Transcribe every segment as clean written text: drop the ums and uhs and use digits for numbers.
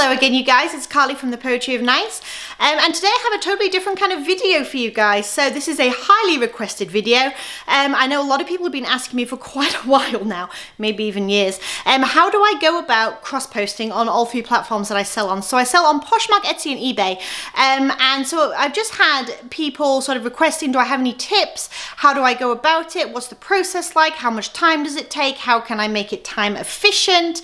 Hello again, you guys. It's Carly from the Poetry of Nice. And today I have a totally different kind of video for you guys. So this is a highly requested video. I know a lot of people have been asking me for quite a while now, maybe even years. How do I go about cross-posting on all three platforms that I sell on? So I sell on Poshmark, Etsy, and eBay. And so I've just had people sort of requesting, do I have any tips? How do I go about it? What's the process like? How much time does it take? How can I make it time efficient?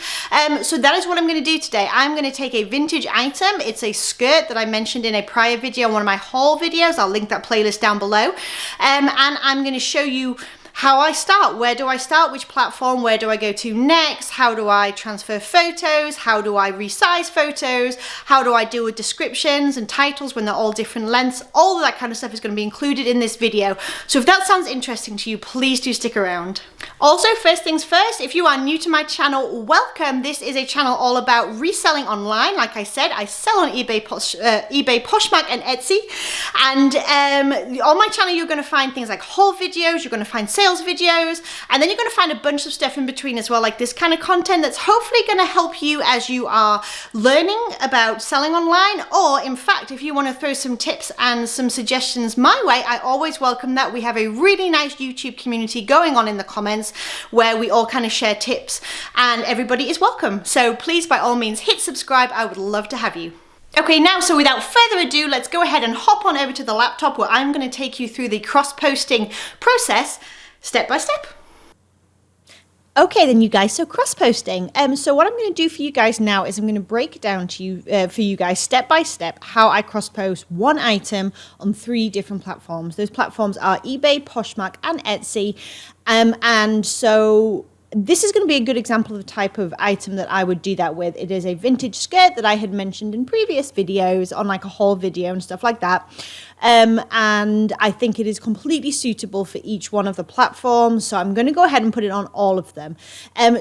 So that is what I'm going to do today. I'm going to take a vintage item. It's a skirt that I mentioned in a prior video, one of my haul videos. I'll link that playlist down below. And I'm going to show you how I start. Where do I start? Which platform? Where do I go to next? How do I transfer photos? How do I resize photos? How do I deal with descriptions and titles when they're all different lengths? All of that kind of stuff is going to be included in this video. So if that sounds interesting to you, please do stick around. Also, first things first, if you are new to my channel, welcome. This is a channel all about reselling online. Like I said, I sell on eBay, Poshmark, and Etsy. And on my channel, you're going to find things like haul videos, you're going to find sales videos, and then you're going to find a bunch of stuff in between as well, like this kind of content that's hopefully going to help you as you are learning about selling online, or in fact, if you want to throw some tips and some suggestions my way, I always welcome that. We have a really nice YouTube community going on in the comments where we all kind of share tips, and everybody is welcome. So please, by all means, hit subscribe. I would love to have you. Okay, now, so without further ado, let's go ahead and hop on over to the laptop where I'm going to take you through the cross-posting process step by step. Okay then, you guys, so cross-posting. So what I'm going to do for you guys now is I'm going to break it down to you for you guys step by step how I cross-post one item on 3 different platforms. Those platforms are eBay, Poshmark, and Etsy. And so this is going to be a good example of the type of item that I would do that with. It is a vintage skirt that I had mentioned in previous videos on like a haul video and stuff like that. And I think it is completely suitable for each one of the platforms. So I'm going to go ahead and put it on all of them.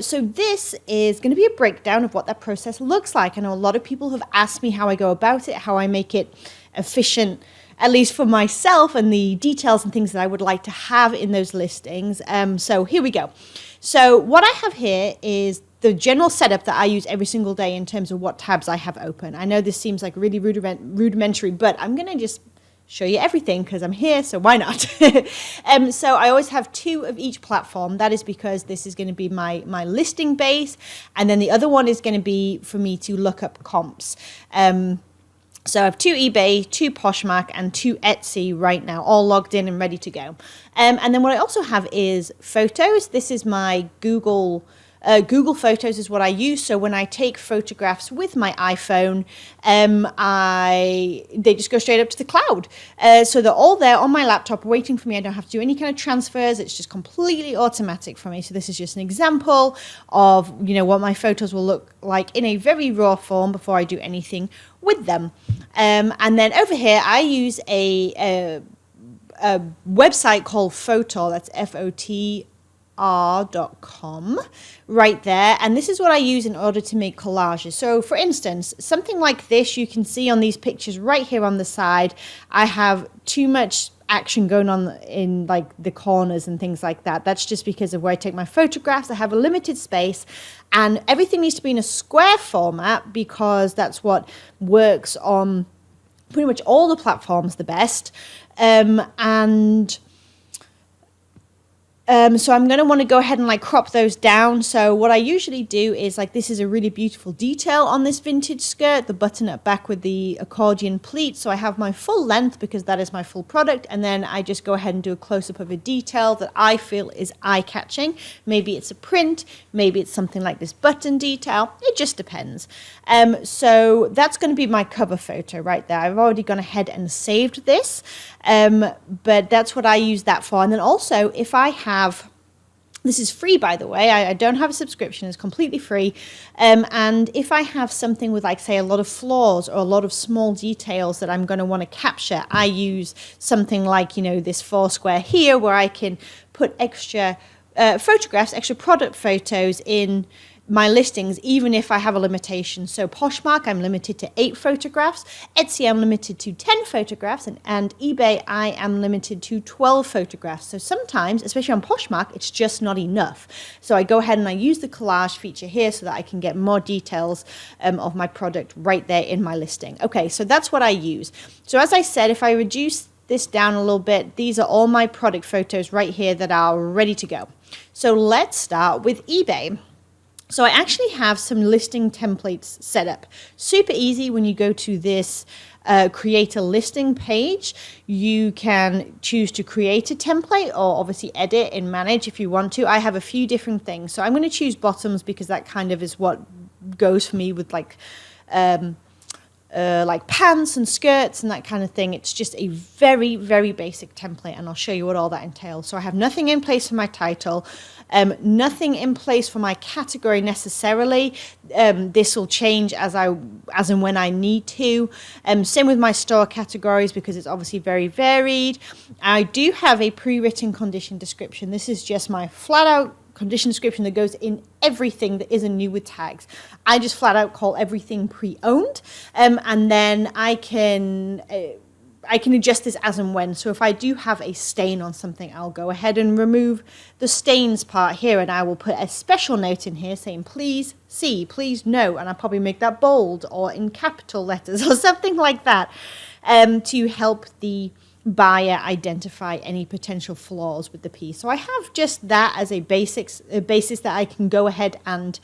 So this is going to be a breakdown of what that process looks like. I know a lot of people have asked me how I go about it, how I make it efficient, at least for myself, and the details and things that I would like to have in those listings. So here we go. So what I have here is the general setup that I use every single day in terms of what tabs I have open. I know this seems like really rudimentary, but I'm going to just show you everything because I'm here, so why not? So I always have 2 of each platform. That is because this is going to be my listing base, and then the other one is going to be for me to look up comps. So I have 2 eBay, 2 Poshmark, and 2 Etsy right now, all logged in and ready to go. And then what I also have is photos. This is my Google Photos is what I use. So when I take photographs with my iPhone, they just go straight up to the cloud. So they're all there on my laptop waiting for me. I don't have to do any kind of transfers. It's just completely automatic for me. So this is just an example of, you know, what my photos will look like in a very raw form before I do anything with them. And then over here, I use a website called Photor. That's FOTR.com right there, and this is what I use in order to make collages. So for instance, something like this, you can see on these pictures right here on the side, I have too much action going on in like the corners and things like that. That's just because of where I take my photographs. I have a limited space, and everything needs to be in a square format because that's what works on pretty much all the platforms the best. So I'm going to want to go ahead and like crop those down. So what I usually do is like, this is a really beautiful detail on this vintage skirt, the button up back with the accordion pleat. So I have my full length because that is my full product. And then I just go ahead and do a close-up of a detail that I feel is eye-catching. Maybe it's a print, maybe it's something like this button detail. It just depends. So that's going to be my cover photo right there. I've already gone ahead and saved this. But that's what I use that for. And then also, if I have, this is free, by the way, I don't have a subscription, it's completely free. And if I have something with, like, say, a lot of flaws or a lot of small details that I'm going to want to capture, I use something like, you know, this Foursquare here, where I can put extra photographs, extra product photos in my listings, even if I have a limitation. So Poshmark, I'm limited to 8 photographs. Etsy, I'm limited to 10 photographs. And eBay, I am limited to 12 photographs. So sometimes, especially on Poshmark, it's just not enough. So I go ahead and I use the collage feature here so that I can get more details of my product right there in my listing. Okay, so that's what I use. So as I said, if I reduce this down a little bit, these are all my product photos right here that are ready to go. So let's start with eBay. So I actually have some listing templates set up. Super easy. When you go to this create a listing page, you can choose to create a template or obviously edit and manage if you want to. I have a few different things. So I'm going to choose bottoms because that kind of is what goes for me with like pants and skirts and that kind of thing. It's just a very, very basic template, and I'll show you what all that entails. So I have nothing in place for my title, nothing in place for my category necessarily. This will change as and when I need to. Same with my store categories because it's obviously very varied. I do have a pre-written condition description. This is just my flat out condition description that goes in everything that isn't new with tags. I just flat out call everything pre-owned, and then I can adjust this as and when. So if I do have a stain on something, I'll go ahead and remove the stains part here, and I will put a special note in here saying please see, please no, and I'll probably make that bold or in capital letters or something like that, to help the buyer identify any potential flaws with the piece. So I have just that as a basis that I can go ahead and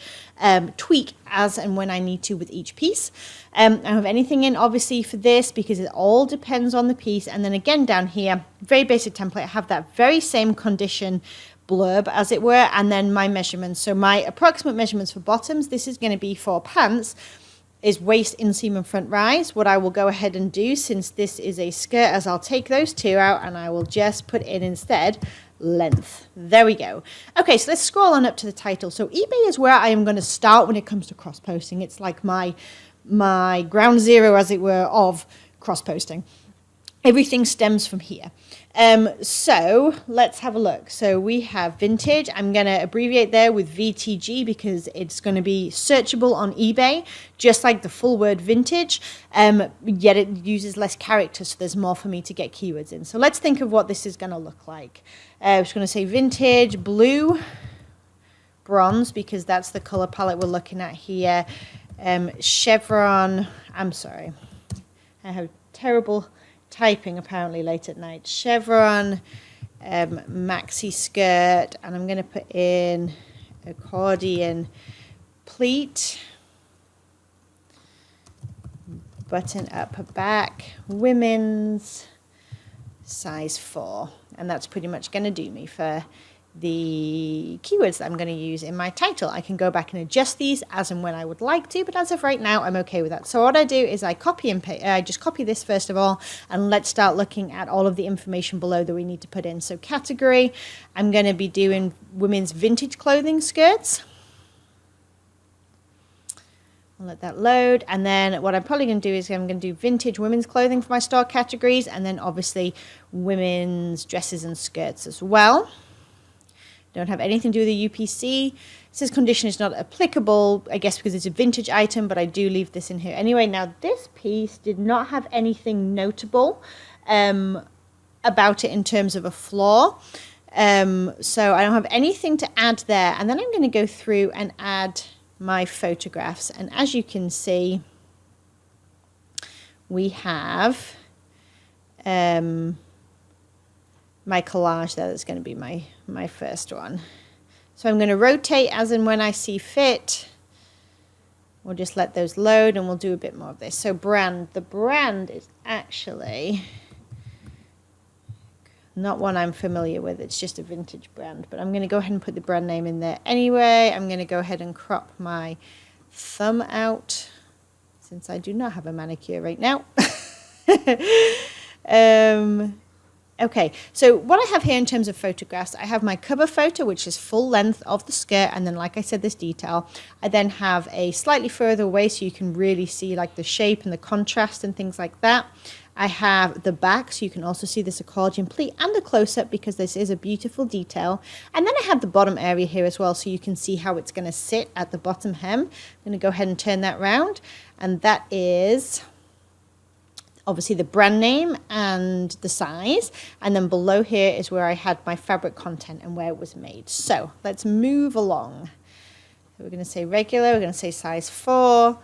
tweak as and when I need to with each piece. I don't have anything in obviously for this because it all depends on the piece. And then again down here, very basic template, I have that very same condition blurb as it were, and then my measurements. So my approximate measurements for bottoms, this is going to be for pants, is waist, inseam and front rise. What I will go ahead and do, since this is a skirt, is I'll take those two out and I will just put in instead length. There we go. Okay, so let's scroll on up to the title. So eBay is where I am going to start when it comes to cross posting. It's like my ground zero, as it were, of cross posting. Everything stems from here. So let's have a look. So we have vintage. I'm going to abbreviate there with VTG because it's going to be searchable on eBay, just like the full word vintage, yet it uses less characters, so there's more for me to get keywords in. So let's think of what this is going to look like. I'm just going to say vintage, blue, bronze, because that's the color palette we're looking at here. Chevron, I'm sorry, I have terrible typing apparently late at night. Chevron, maxi skirt, and I'm going to put in accordion pleat, button up back, women's, size 4, and that's pretty much going to do me for the keywords that I'm going to use in my title. I can go back and adjust these as and when I would like to, but as of right now, I'm okay with that. So what I do is I copy and paste. I just copy this first of all, and let's start looking at all of the information below that we need to put in. So category, I'm going to be doing women's vintage clothing skirts. I'll let that load, and then what I'm probably going to do is I'm going to do vintage women's clothing for my store categories, and then obviously women's dresses and skirts as well. Don't have anything to do with the UPC. It says condition is not applicable, I guess because it's a vintage item, but I do leave this in here anyway. Now this piece did not have anything notable about it in terms of a flaw. So I don't have anything to add there. And then I'm going to go through and add my photographs. And as you can see, we have my collage there. That's going to be my first one. So I'm going to rotate as and when I see fit. We'll just let those load and we'll do a bit more of this. So brand, the brand is actually not one I'm familiar with. It's just a vintage brand, but I'm going to go ahead and put the brand name in there anyway. I'm going to go ahead and crop my thumb out since I do not have a manicure right now. Okay, so what I have here in terms of photographs, I have my cover photo, which is full length of the skirt, and then like I said, this detail. I then have a slightly further away so you can really see like the shape and the contrast and things like that. I have the back, so you can also see this accordion pleat and the close-up because this is a beautiful detail. And then I have the bottom area here as well, so you can see how it's going to sit at the bottom hem. I'm going to go ahead and turn that round, and that is obviously the brand name and the size, and then below here is where I had my fabric content and where it was made. So let's move along. We're going to say regular, we're going to say size 4, I'm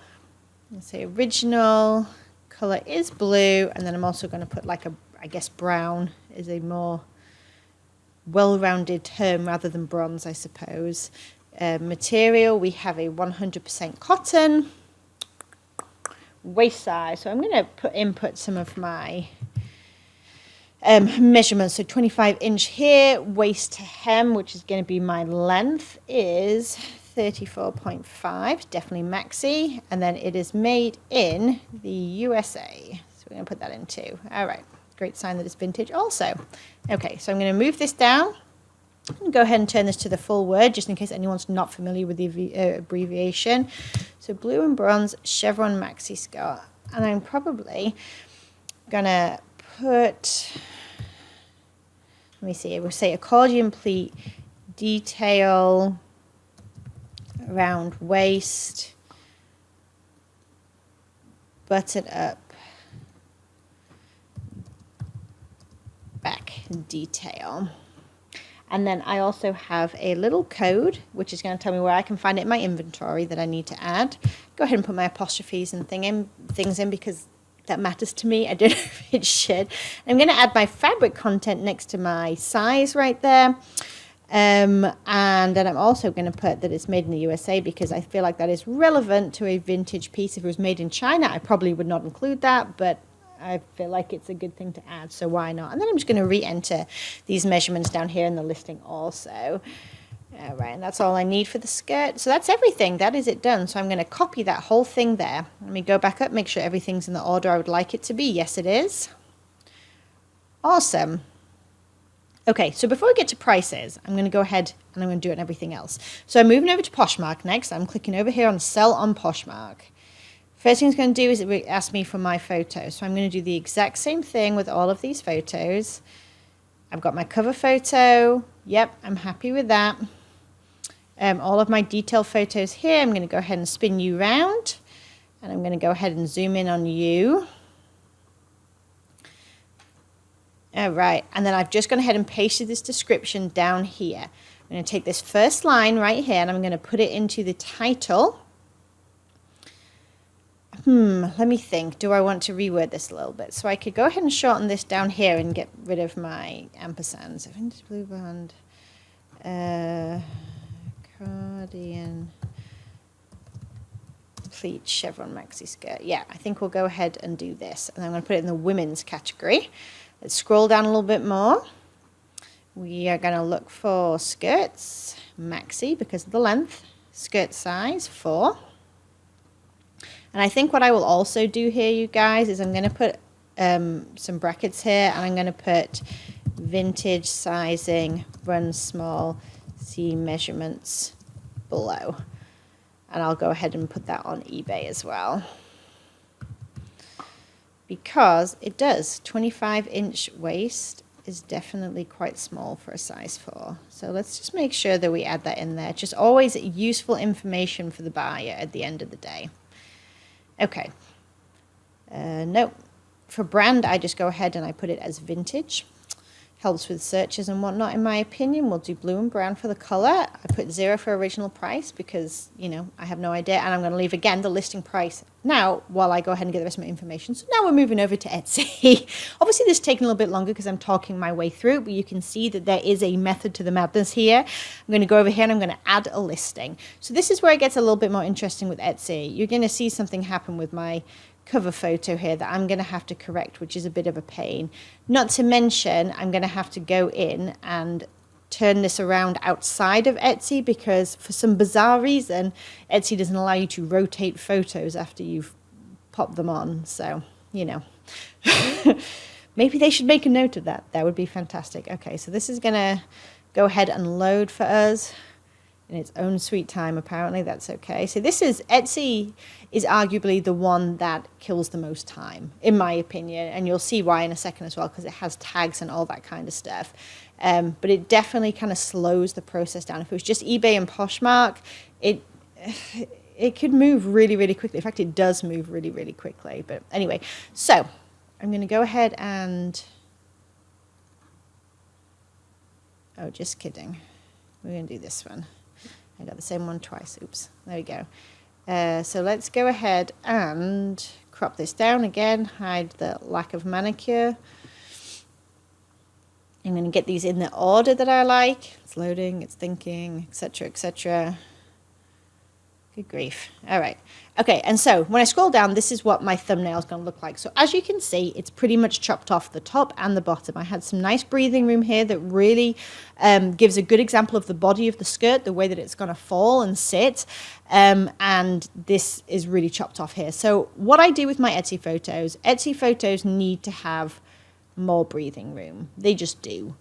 going to say original, color is blue, and then I'm also going to put like a, I guess brown is a more well-rounded term rather than bronze, I suppose. Material, we have a 100% cotton. Waist size, so I'm going to input some of my measurements. So 25-inch here, waist to hem, which is going to be my length, is 34.5, definitely maxi, and then it is made in the USA. So we're going to put that in too. All right, great sign that it's vintage also. Okay, so I'm going to move this down and go ahead and turn this to the full word, just in case anyone's not familiar with the abbreviation. So blue and bronze chevron maxi skirt, and I'm probably going to put, let me see, we'll say accordion pleat, detail, round waist, button up, back detail. And then I also have a little code, which is going to tell me where I can find it in my inventory that I need to add. Go ahead and put my apostrophes and things in because that matters to me. I don't know if it should. I'm going to add my fabric content next to my size right there. And then I'm also going to put that it's made in the USA because I feel like that is relevant to a vintage piece. If it was made in China, I probably would not include that, but I feel like it's a good thing to add, so why not? And then I'm just going to re-enter these measurements down here in the listing also. All right, and that's all I need for the skirt. So that's everything. That is it done. So I'm going to copy that whole thing there. Let me go back up, make sure everything's in the order I would like it to be. Yes, it is. Awesome. Okay, so before we get to prices, I'm going to go ahead and I'm going to do it on everything else. So I'm moving over to Poshmark next. I'm clicking over here on Sell on Poshmark. First thing it's going to do is it ask me for my photos. So I'm going to do the exact same thing with all of these photos. I've got my cover photo. Yep, I'm happy with that. All of my detailed photos here. I'm going to go ahead and spin you round. And I'm going to go ahead and zoom in on you. All right, and then I've just gone ahead and pasted this description down here. I'm going to take this first line right here and I'm going to put it into the title. Let me think. Do I want to reword this a little bit? So I could go ahead and shorten this down here and get rid of my ampersands. Vintage blue band, accordion, pleat, chevron maxi skirt. Yeah, I think we'll go ahead and do this. And I'm going to put it in the women's category. Let's scroll down a little bit more. We are going to look for skirts, maxi because of the length, skirt size 4. And I think what I will also do here, you guys, is I'm going to put some brackets here, and I'm going to put vintage sizing, run small, see measurements below. And I'll go ahead and put that on eBay as well. Because it does, 25-inch waist is definitely quite small for a size 4. So let's just make sure that we add that in there. Just always useful information for the buyer at the end of the day. Okay, no, for brand, I just go ahead and I put it as vintage. Helps with searches and whatnot, in my opinion. We'll do blue and brown for the color. I put 0 for original price because, you know, I have no idea. And I'm going to leave, again, the listing price now while I go ahead and get the rest of my information. So now we're moving over to Etsy. Obviously, this is taking a little bit longer because I'm talking my way through, but you can see that there is a method to the madness here. I'm going to go over here and I'm going to add a listing. So this is where it gets a little bit more interesting with Etsy. You're going to see something happen with my cover photo here that I'm going to have to correct, which is a bit of a pain. Not to mention, I'm going to have to go in and turn this around outside of Etsy because for some bizarre reason, Etsy doesn't allow you to rotate photos after you've popped them on. So, you know, maybe they should make a note of that. That would be fantastic. Okay, so this is going to go ahead and load for us. in its own sweet time. Apparently that's okay. So this is, Etsy is arguably the one that kills the most time, in my opinion, and you'll see why in a second as well, because it has tags and all that kind of stuff. But it definitely kind of slows the process down. If it was just eBay and Poshmark, it could move really, really quickly. In fact, it does move really, really quickly. But anyway, so I'm going to go ahead and, oh, just kidding. We're going to do this one. I got the same one twice. Oops. There we go. So let's go ahead and crop this down again, hide the lack of manicure. I'm going to get these in the order that I like. It's loading, it's thinking, etc., etc. Good grief. All right. Okay, and so when I scroll down, this is what my thumbnail is going to look like. So as you can see, it's pretty much chopped off the top and the bottom. I had some nice breathing room here that really gives a good example of the body of the skirt, the way that it's going to fall and sit. And this is really chopped off here. So what I do with my Etsy photos need to have more breathing room. They just do.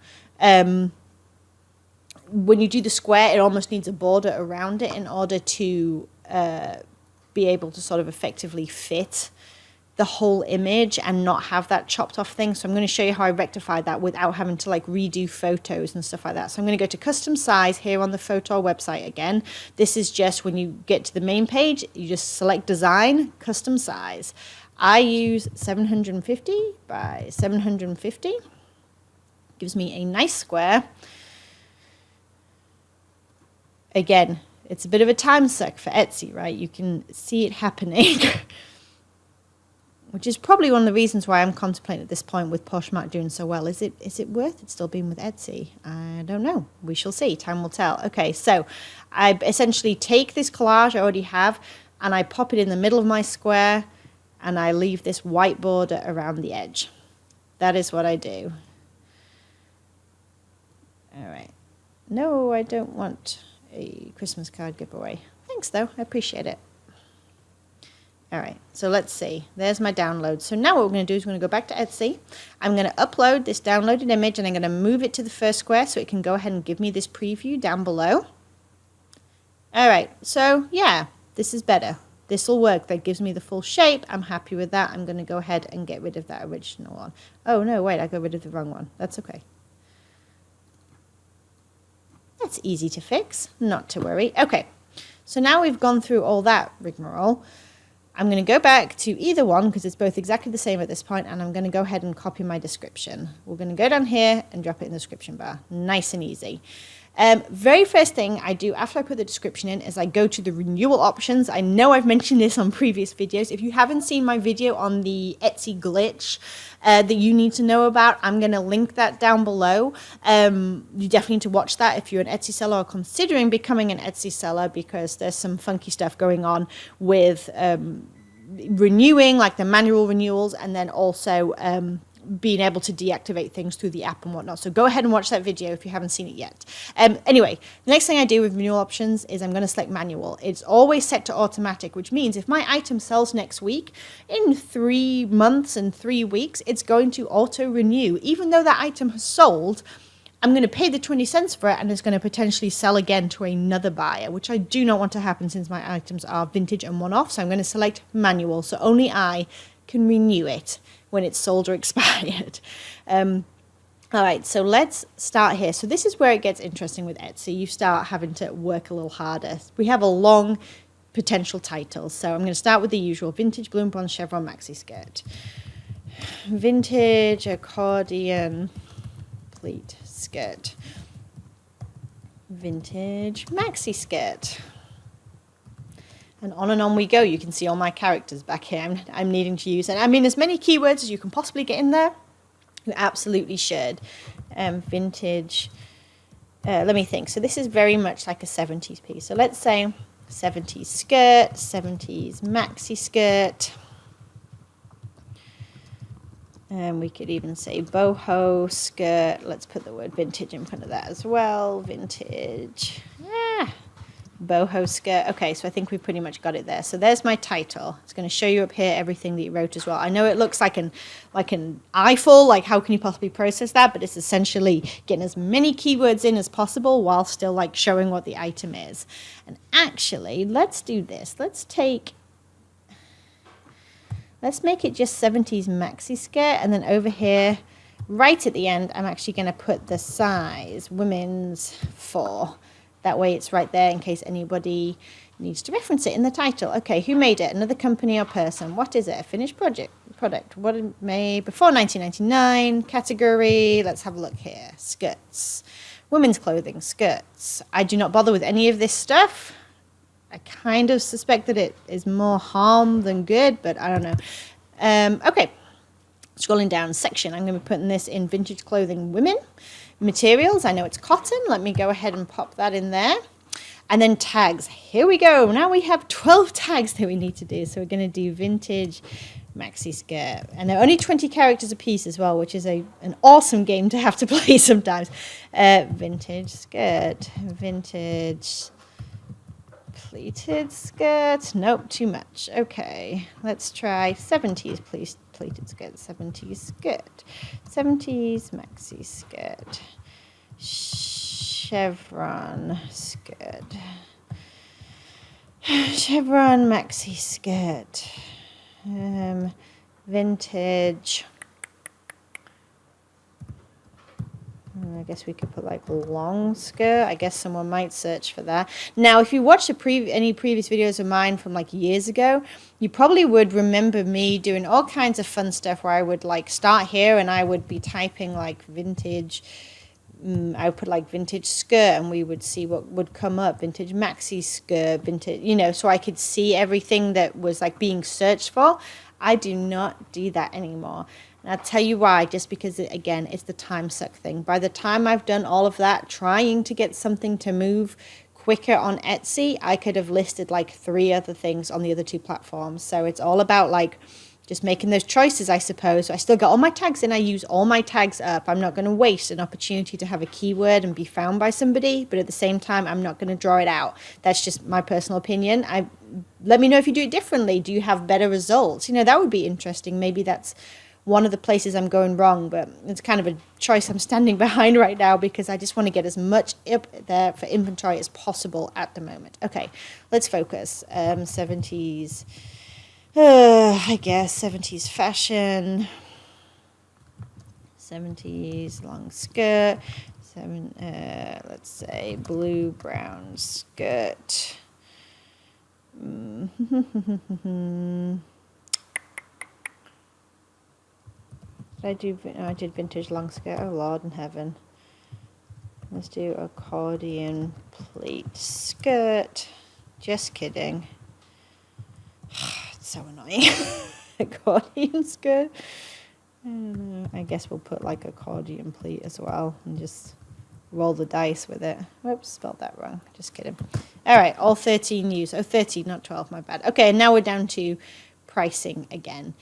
When you do the square, it almost needs a border around it in order to be able to sort of effectively fit the whole image and not have that chopped off thing. So I'm going to show you how I rectified that without having to like redo photos and stuff like that. So I'm going to go to custom size here on the Photo website again. This is just when you get to the main page, you just select design, custom size. I use 750 by 750. Gives me a nice square. Again, it's a bit of a time suck for Etsy, right? You can see it happening, which is probably one of the reasons why I'm contemplating at this point with Poshmark doing so well. Is it worth it still being with Etsy? I don't know. We shall see. Time will tell. Okay, so I essentially take this collage I already have and I pop it in the middle of my square and I leave this white border around the edge. That is what I do. All right. No, I don't want a Christmas card giveaway. Thanks though, I appreciate it. All right, so let's see. There's my download. So now what we're going to do is we're going to go back to Etsy. I'm going to upload this downloaded image and I'm going to move it to the first square so it can go ahead and give me this preview down below. All right, so yeah, this is better. This will work. That gives me the full shape. I'm happy with that. I'm going to go ahead and get rid of that original one. Oh no, wait, I got rid of the wrong one. That's okay. That's easy to fix, not to worry. Okay, so now we've gone through all that rigmarole. I'm going to go back to either one because it's both exactly the same at this point, and I'm going to go ahead and copy my description. We're going to go down here and drop it in the description bar. Nice and easy. Very first thing I do after I put the description in is I go to the renewal options. I know I've mentioned this on previous videos. If you haven't seen my video on the Etsy glitch that you need to know about, I'm going to link that down below. You definitely need to watch that if you're an Etsy seller or considering becoming an Etsy seller, because there's some funky stuff going on with renewing, like the manual renewals, and then also being able to deactivate things through the app and whatnot. So go ahead and watch that video if you haven't seen it yet. Anyway, the next thing I do with renewal options is I'm going to select manual. It's always set to automatic, which means if my item sells next week, in 3 months and 3 weeks, it's going to auto renew. Even though that item has sold, I'm going to pay the 20 cents for it and it's going to potentially sell again to another buyer, which I do not want to happen since my items are vintage and one-off. So I'm going to select manual. So only I can renew it when it's sold or expired. All right, so let's start here. So this is where it gets interesting with Etsy. You start having to work a little harder. We have a long potential title. So I'm going to start with the usual: vintage balloon bronze chevron maxi skirt, vintage accordion pleat skirt, vintage maxi skirt. And on we go. You can see all my characters back here. I'm needing to use, and I mean, as many keywords as you can possibly get in there, you absolutely should. Vintage, let me think. So this is very much like a 70s piece. So let's say 70s skirt, 70s maxi skirt. And we could even say boho skirt. Let's put the word vintage in front of that as well. Vintage. boho skirt. Okay, so I think we pretty much got it there. So there's my title. It's going to show you up here everything that you wrote as well. I know it looks like an eyeful, like how can you possibly process that? But it's essentially getting as many keywords in as possible while still like showing what the item is. And actually, let's do this. Let's make it just 70s maxi skirt, and then over here, right at the end, I'm actually going to put the size, women's 4. That way it's right there in case anybody needs to reference it in the title. Okay, who made it? Another company or person? What is it? A finished product. What it made before 1999. Category. Let's have a look here. Skirts. Women's clothing. Skirts. I do not bother with any of this stuff. I kind of suspect that it is more harm than good, but I don't know. Okay. Scrolling down section. I'm going to be putting this in vintage clothing women. Materials, I know it's cotton. Let me go ahead and pop that in there. And then tags. Here we go. Now we have 12 tags that we need to do. So we're going to do vintage maxi skirt. And they're only 20 characters a piece as well, which is an awesome game to have to play sometimes. Vintage skirt. Vintage pleated skirt. Nope, too much. Okay, let's try 70s, please. Pleated skirt, 70s skirt, 70s maxi skirt, chevron skirt, chevron maxi skirt, vintage. I guess we could put like long skirt. I guess someone might search for that. Now, if you watched any previous videos of mine from like years ago, you probably would remember me doing all kinds of fun stuff where I would like start here and I would be typing like vintage. I would put like vintage skirt and we would see what would come up. Vintage maxi skirt, vintage, you know, so I could see everything that was like being searched for. I do not do that anymore. And I'll tell you why, just because, again, it's the time suck thing. By the time I've done all of that, trying to get something to move quicker on Etsy, I could have listed like 3 other things on the other 2 platforms. So it's all about like just making those choices, I suppose. So I still got all my tags in. I use all my tags up. I'm not going to waste an opportunity to have a keyword and be found by somebody. But at the same time, I'm not going to draw it out. That's just my personal opinion. Let me know if you do it differently. Do you have better results? You know, that would be interesting. Maybe that's one of the places I'm going wrong, but it's kind of a choice I'm standing behind right now because I just want to get as much up there for inventory as possible at the moment. Okay, let's focus. 70s, I guess 70s fashion, 70s long skirt, let's say blue brown skirt. I did vintage long skirt. Oh Lord in heaven. Let's do accordion pleat skirt. Just kidding. It's so annoying. Accordion skirt. I guess we'll put like accordion pleat as well and just roll the dice with it. Whoops, spelled that wrong. Just kidding. All right, all 13 used. Oh, 13, not 12, my bad. Okay, now we're down to pricing again.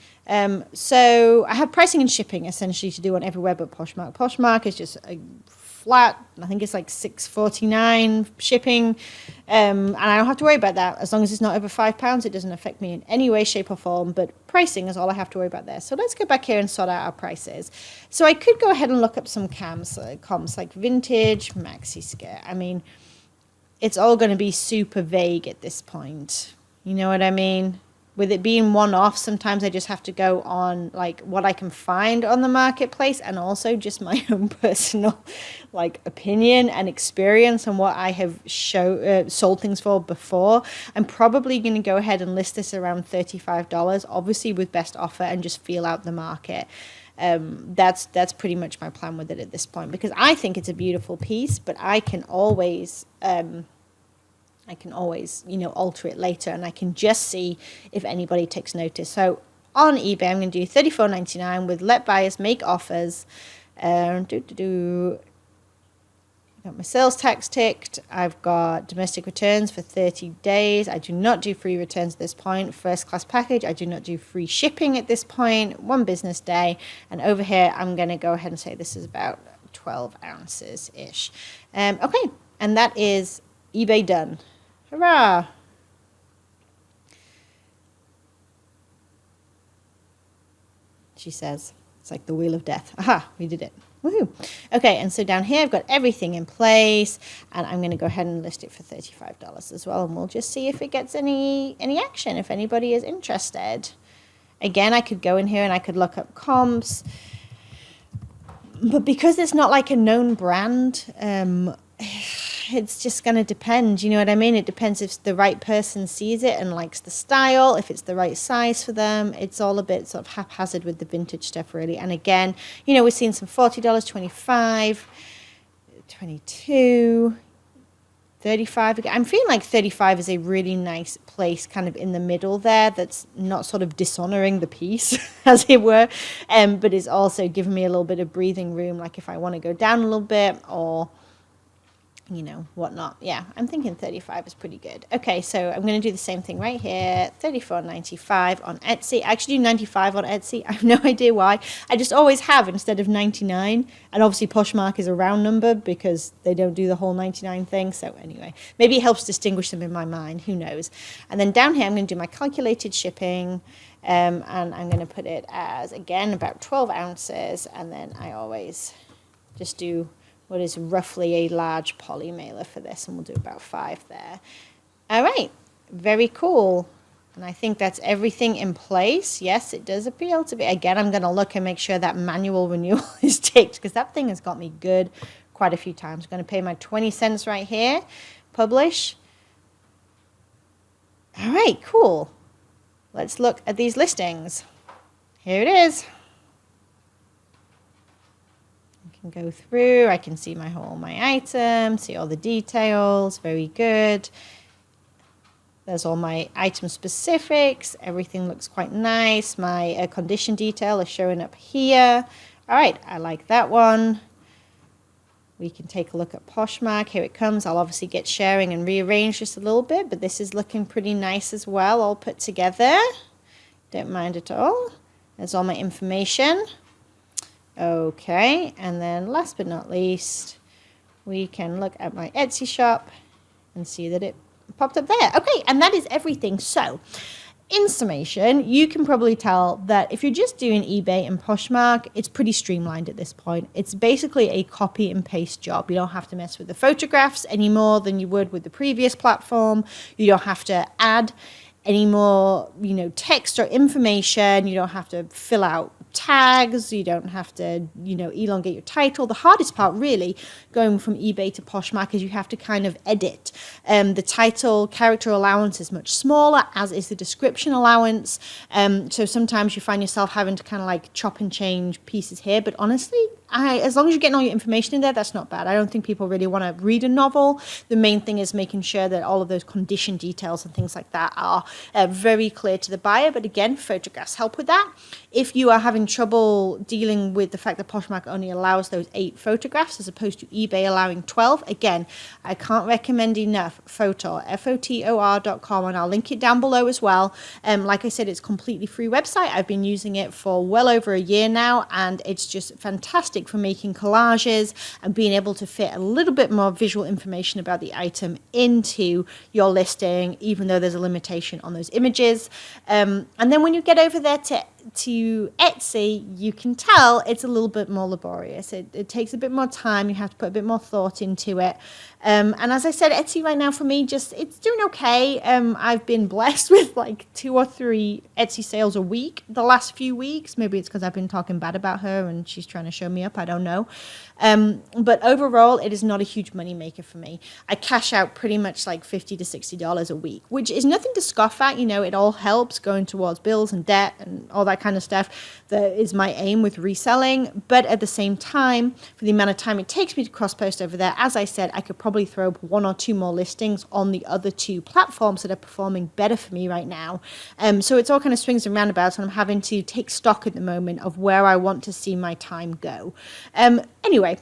So I have pricing and shipping essentially to do on everywhere but Poshmark. Poshmark is just a flat, I think it's like $6.49 shipping, and I don't have to worry about that. As long as it's not over £5, it doesn't affect me in any way, shape or form, but pricing is all I have to worry about there. So let's go back here and sort out our prices. So I could go ahead and look up some comps like vintage maxi skirt. I mean, it's all going to be super vague at this point. You know what I mean? With it being one-off, sometimes I just have to go on like what I can find on the marketplace and also just my own personal like opinion and experience on what I have sold things for before. I'm probably going to go ahead and list this around $35, obviously with best offer, and just feel out the market. That's pretty much my plan with it at this point, because I think it's a beautiful piece, but I can always you know, alter it later, and I can just see if anybody takes notice. So on eBay, I'm going to do $34.99 with let buyers make offers. Got my sales tax ticked. I've got domestic returns for 30 days. I do not do free returns at this point. First class package. I do not do free shipping at this point. 1 business day. And over here, I'm going to go ahead and say this is about 12 ounces-ish. Okay, and that is eBay done. Hurrah! She says. It's like the wheel of death. Aha, we did it. Woohoo. Okay, and so down here I've got everything in place, and I'm going to go ahead and list it for $35 as well, and we'll just see if it gets any action, if anybody is interested. Again, I could go in here and I could look up comps, but because it's not like a known brand, it's just going to depend, you know what I mean? It depends if the right person sees it and likes the style, if it's the right size for them. It's all a bit sort of haphazard with the vintage stuff, really. And again, you know, we're seeing some $40, $25, $22, $35. I'm feeling like $35 is a really nice place kind of in the middle there that's not sort of dishonoring the piece, as it were, but is also giving me a little bit of breathing room, like if I want to go down a little bit or, you know, whatnot. Yeah, I'm thinking 35 is pretty good. Okay, so I'm going to do the same thing right here. $34.95 on Etsy. I actually do 95 on Etsy. I have no idea why. I just always have instead of 99. And obviously Poshmark is a round number because they don't do the whole 99 thing. So anyway, maybe it helps distinguish them in my mind. Who knows? And then down here, I'm going to do my calculated shipping. And I'm going to put it as, again, about 12 ounces. And then I always just do what is roughly a large poly mailer for this, and we'll do about 5 there. All right, very cool. And I think that's everything in place. Yes, it does appeal to be. Again, I'm going to look and make sure that manual renewal is ticked, because that thing has got me good quite a few times. I'm going to pay my 20 cents right here, publish. All right, cool. Let's look at these listings. Here it is. Can go through, I can see all my items, see all the details, very good. There's all my item specifics, everything looks quite nice. My condition detail is showing up here. All right, I like that one. We can take a look at Poshmark. Here it comes. I'll obviously get sharing and rearrange just a little bit, but this is looking pretty nice as well, all put together. Don't mind at all. There's all my information. Okay, and then last but not least, we can look at my Etsy shop and see that it popped up there. Okay, and that is everything. So, in summation, you can probably tell that if you're just doing eBay and Poshmark, it's pretty streamlined at this point. It's basically a copy and paste job. You don't have to mess with the photographs any more than you would with the previous platform. You don't have to add any more, you know, text or information. You don't have to fill out tags, you don't have to, you know, elongate your title. The hardest part really going from eBay to Poshmark is you have to kind of edit. The title character allowance is much smaller, as is the description allowance. So sometimes you find yourself having to kind of like chop and change pieces here, but honestly, as long as you're getting all your information in there, that's not bad. I don't think people really want to read a novel. The main thing is making sure that all of those condition details and things like that are very clear to the buyer. But again, photographs help with that. If you are having trouble dealing with the fact that Poshmark only allows those 8 photographs as opposed to eBay allowing 12, again, I can't recommend enough Fotor, Fotor.com, and I'll link it down below as well. Like I said, it's a completely free website. I've been using it for well over a year now, and it's just fantastic for making collages and being able to fit a little bit more visual information about the item into your listing, even though there's a limitation on those images. And then when you get over there to Etsy, you can tell it's a little bit more laborious. It takes a bit more time. You have to put a bit more thought into it. And as I said, Etsy right now for me, it's doing okay. I've been blessed with like 2 or 3 Etsy sales a week the last few weeks. Maybe it's because I've been talking bad about her and she's trying to show me up. I don't know. But overall, it is not a huge money maker for me. I cash out pretty much like $50 to $60 a week, which is nothing to scoff at. You know, it all helps going towards bills and debt and all that kind of stuff. That is my aim with reselling. But at the same time, for the amount of time it takes me to cross post over there, as I said, I could probably throw up 1 or 2 more listings on the other 2 platforms that are performing better for me right now. So it's all kind of swings and roundabouts, and I'm having to take stock at the moment of where I want to see my time go. Anyway,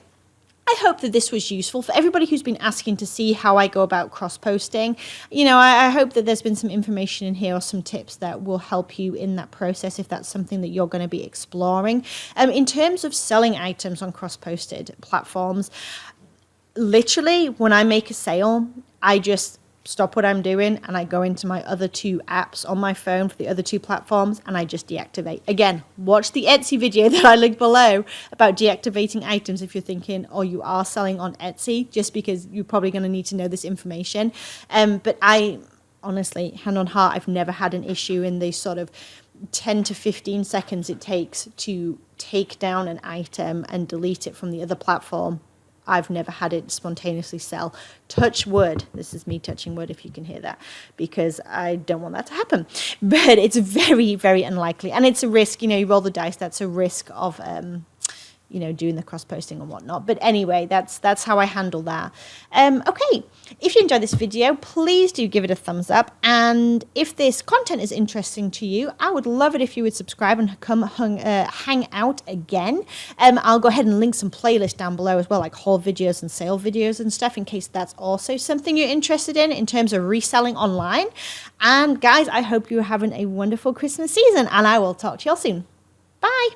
I hope that this was useful for everybody who's been asking to see how I go about cross-posting. You know, I hope that there's been some information in here or some tips that will help you in that process if that's something that you're going to be exploring. In terms of selling items on cross-posted platforms, literally, when I make a sale, I just stop what I'm doing and I go into my other 2 apps on my phone for the other 2 platforms and I just deactivate. Again, watch the Etsy video that I link below about deactivating items if you're thinking, oh, you are selling on Etsy, just because you're probably going to need to know this information. But I honestly, hand on heart, I've never had an issue in the sort of 10 to 15 seconds it takes to take down an item and delete it from the other platform. I've never had it spontaneously sell. Touch wood. This is me touching wood, if you can hear that, because I don't want that to happen. But it's very, very unlikely. And it's a risk, you know, you roll the dice. That's a risk of, you know, doing the cross-posting and whatnot. But anyway, that's how I handle that. Okay, if you enjoyed this video, please do give it a thumbs up. And if this content is interesting to you, I would love it if you would subscribe and come hang out again. I'll go ahead and link some playlists down below as well, like haul videos and sale videos and stuff, in case that's also something you're interested in terms of reselling online. And guys, I hope you're having a wonderful Christmas season, and I will talk to y'all soon. Bye.